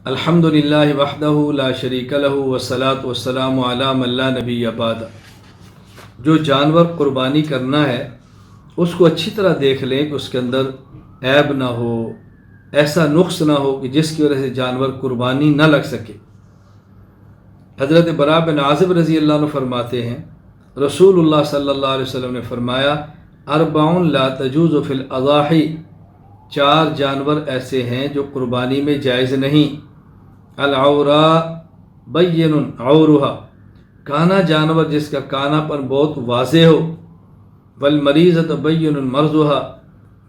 الحمدللہ وحدہ لا شریک لہ والصلاۃ والسلام علی من لا نبی بعد۔ جو جانور قربانی کرنا ہے اس کو اچھی طرح دیکھ لیں کہ اس کے اندر عیب نہ ہو، ایسا نقص نہ ہو کہ جس کی وجہ سے جانور قربانی نہ لگ سکے۔ حضرت براء بن عازب رضی اللہ عنہ فرماتے ہیں رسول اللہ صلی اللہ علیہ وسلم نے فرمایا اربع لا تجوز فی الاضاحی، 4 جانور ایسے ہیں جو قربانی میں جائز نہیں۔ العوراء بین عورها، کانا جانور جس کا کانا پن بہت واضح ہو، والمریضۃ بین مرضها،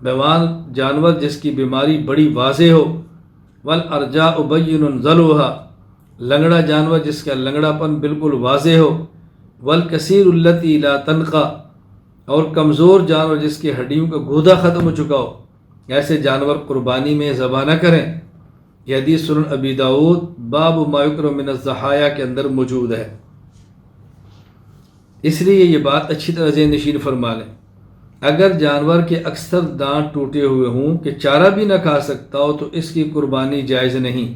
بیمار جانور جس کی بیماری بڑی واضح ہو، والارجاء بین ذلوها، لنگڑا جانور جس کا لنگڑا پن بالکل واضح ہو، والکثیر التی لا تنقى، اور کمزور جانور جس کی ہڈیوں کا گودا ختم ہو چکا ہو، ایسے جانور قربانی میں ذبح نہ کریں۔ یہ حدیث سنن ابی داؤد باب ما یکرہ من الضحایا کے اندر موجود ہے۔ اس لیے یہ بات اچھی طرح ذہن نشین فرما لیں، اگر جانور کے اکثر دانت ٹوٹے ہوئے ہوں کہ چارہ بھی نہ کھا سکتا ہو تو اس کی قربانی جائز نہیں۔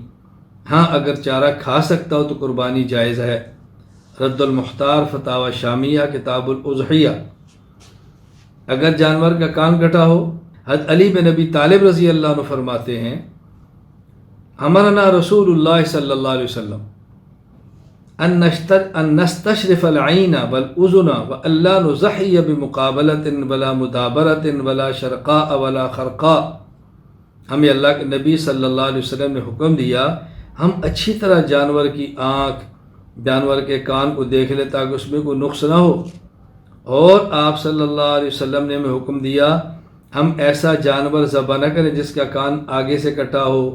ہاں اگر چارہ کھا سکتا ہو تو قربانی جائز ہے۔ رد المختار فتاوی شامیہ کتاب الاضحیہ۔ اگر جانور کا کان کٹا ہو، حضرت علی بن ابی طالب رضی اللہ عنہ فرماتے ہیں امرنا رسول اللہ صلی اللہ علیہ وسلم ان نستشرف العین والاذن والا نضحی بمقابلۃ ولا مدابرۃ ولا شرقاء ولا خرقاء۔ ہمیں اللہ کے نبی صلی اللہ علیہ وسلم نے حکم دیا ہم اچھی طرح جانور کی آنکھ، جانور کے کان کو دیکھ لیں تاکہ اس میں کوئی نقص نہ ہو، اور آپ صلی اللہ علیہ وسلم نے ہمیں حکم دیا ہم ایسا جانور ذبح نہ کریں جس کا کان آگے سے کٹا ہو،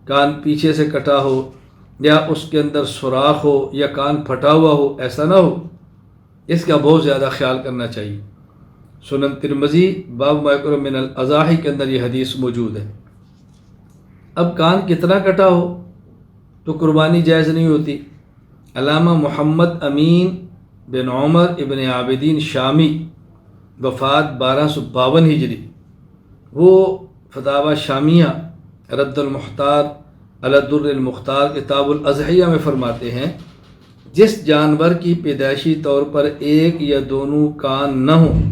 کان پیچھے سے کٹا ہو، یا اس کے اندر سوراخ ہو، یا کان پھٹا ہوا ہو، ایسا نہ ہو۔ اس کا بہت زیادہ خیال کرنا چاہیے۔ سنن ترمذی باب ما یکرہ من الاضاحی کے اندر یہ حدیث موجود ہے۔ اب کان کتنا کٹا ہو تو قربانی جائز نہیں ہوتی۔ علامہ محمد امین بن عمر ابن عابدین شامی، وفات 1252 ہجری، وہ فتاوی شامیہ رد المختار علی الدر المختار کتاب الاضحیہ میں فرماتے ہیں جس جانور کی پیدائشی طور پر ایک یا دونوں کان نہ ہوں،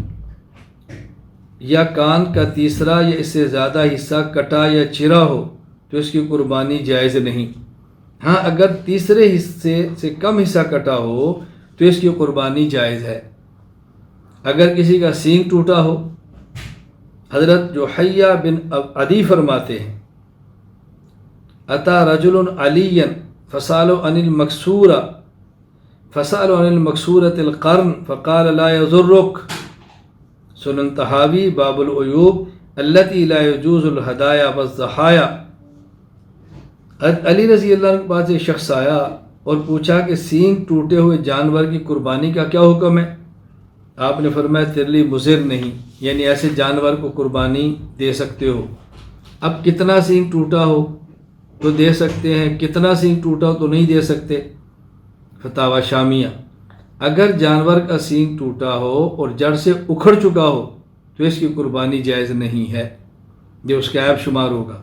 یا کان کا تیسرا یا اس سے زیادہ حصہ کٹا یا چرا ہو تو اس کی قربانی جائز نہیں۔ ہاں اگر تیسرے حصے سے کم حصہ کٹا ہو تو اس کی قربانی جائز ہے۔ اگر کسی کا سینگ ٹوٹا ہو، حضرت جوحیہ بن عدی فرماتے ہیں اتا رجل علی فسالوا عن المکسورہ فسالوا عن المکسورۃ القرن فقال لا يضرک۔ سنن طحاوی باب العیوب التی لا يجوز الہدایا والضحایا۔ علی رضی اللہ عنہ کے پاس ایک شخص آیا اور پوچھا کہ سینگ ٹوٹے ہوئے جانور کی قربانی کا کیا حکم ہے؟ آپ نے فرمایا تیرے لیے مضر نہیں، یعنی ایسے جانور کو قربانی دے سکتے ہو۔ اب کتنا سینگ ٹوٹا ہو تو دے سکتے ہیں، کتنا سینگ ٹوٹا ہو تو نہیں دے سکتے۔ فتاوی شامیہ، اگر جانور کا سینگ ٹوٹا ہو اور جڑ سے اکھڑ چکا ہو تو اس کی قربانی جائز نہیں ہے، یہ اس کا عیب شمار ہوگا۔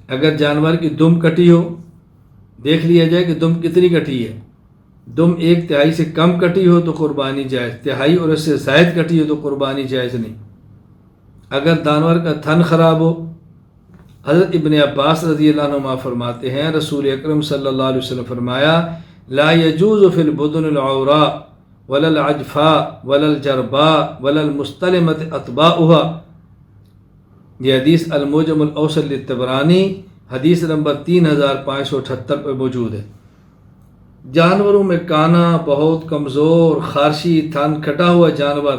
اگر جانور کی دم کٹی ہو، دیکھ لیا جائے کہ دم کتنی کٹی ہے، دم 1/3 سے کم کٹی ہو تو قربانی جائز، 1/3 اور اس سے زائد کٹی ہو تو قربانی جائز نہیں۔ اگر جانور کا تھن خراب ہو، حضرت ابن عباس رضی اللہ عنہ فرماتے ہیں رسول اکرم صلی اللہ علیہ وسلم فرمایا لا يجوز فی البدن العوراء ولا العجفاء ولا الجرباء ولا المستلمة اطباؤها۔ یہ حدیث المعجم الاوسط للطبرانی حدیث نمبر 3578 پر موجود ہے۔ جانوروں میں کانا بہت کمزور، خارشی، تھن کھٹا ہوا جانور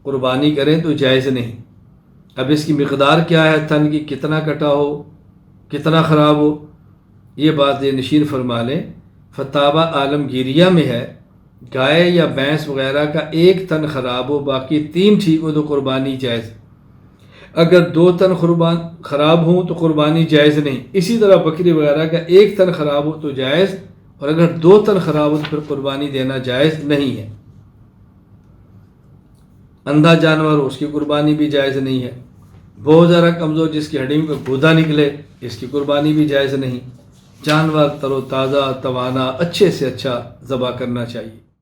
قربانی کریں تو جائز نہیں۔ اب اس کی مقدار کیا ہے، تھن کی کتنا کٹا ہو، کتنا خراب ہو، یہ بات نشین فرما لیں۔ فتاوی عالمگیریہ میں ہے گائے یا بھینس وغیرہ کا 1 تھن خراب ہو باقی 3 ٹھیک ہو تو قربانی جائز، اگر 2 تھن خراب ہوں تو قربانی جائز نہیں۔ اسی طرح بکری وغیرہ کا 1 تھن خراب ہو تو جائز، اور اگر 2 تھن خراب ہو تو پھر قربانی دینا جائز نہیں ہے۔ اندھا جانور اس کی قربانی بھی جائز نہیں ہے۔ بہت زیادہ کمزور جس کی ہڈیوں کا گودا نکلے اس کی قربانی بھی جائز نہیں۔ جانور تر و تازہ، توانا، اچھے سے اچھا ذبح کرنا چاہیے۔